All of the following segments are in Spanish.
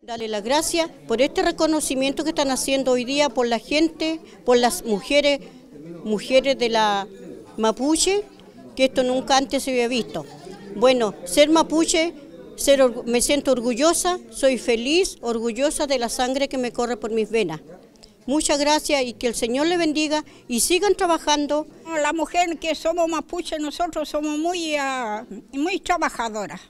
Darle las gracias por este reconocimiento que están haciendo hoy día por la gente, por las mujeres de la mapuche, que esto nunca antes se había visto. Bueno, ser mapuche, me siento orgullosa, soy feliz, orgullosa de la sangre que me corre por mis venas. Muchas gracias y que el Señor le bendiga y sigan trabajando. La mujer que somos mapuche, nosotros somos muy trabajadoras.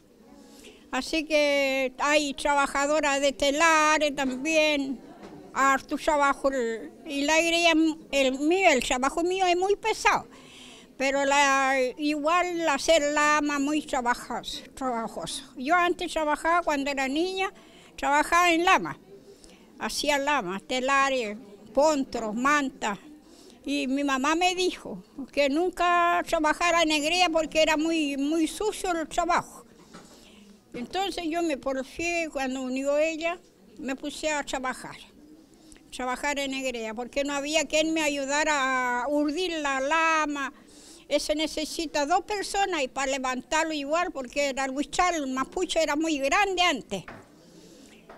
Así que hay trabajadoras de telares también, harto trabajo. Y la idea, el trabajo mío es muy pesado, pero igual hacer lama muy trabajoso. Yo antes trabajaba cuando era niña, trabajaba en lama. Hacía lama, telares, pontros, mantas. Y mi mamá me dijo que nunca trabajara en negrilla porque era muy sucio el trabajo. Entonces yo me porfié, cuando unió ella, me puse a trabajar en negrilla, porque no había quien me ayudara a urdir la lama. Se necesita 2 personas y para levantarlo igual, porque el huichal, el mapuche era muy grande antes.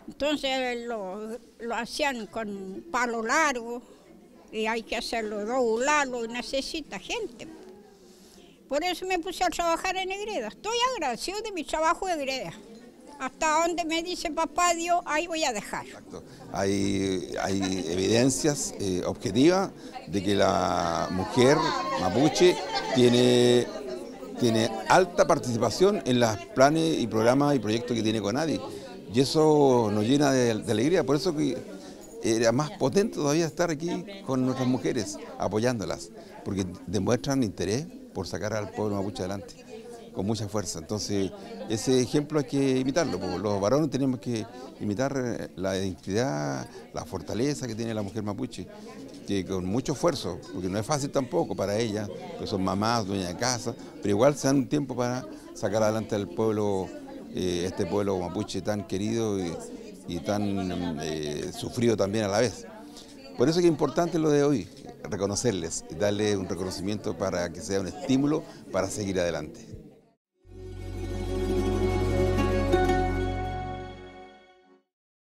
Entonces lo hacían con palo largo y hay que hacerlo doblarlo y necesita gente. Por eso me puse a trabajar en negreda. Estoy agradecido de mi trabajo de negreda. Hasta donde me dice papá Dios, ahí voy a dejar. Exacto. Hay evidencias objetivas de que la mujer mapuche tiene alta participación en los planes y programas y proyectos que tiene CONADI. Y eso nos llena de alegría, por eso que era más potente todavía estar aquí con nuestras mujeres, apoyándolas, porque demuestran interés por sacar al pueblo mapuche adelante, con mucha fuerza. Entonces, ese ejemplo hay que imitarlo, porque los varones tenemos que imitar la identidad, la fortaleza que tiene la mujer mapuche, que con mucho esfuerzo, porque no es fácil tampoco para ellas, que son mamás, dueñas de casa, pero igual se dan un tiempo para sacar adelante al pueblo, este pueblo mapuche tan querido y tan sufrido también a la vez. Por eso es que es importante lo de hoy, reconocerles y darle un reconocimiento para que sea un estímulo para seguir adelante.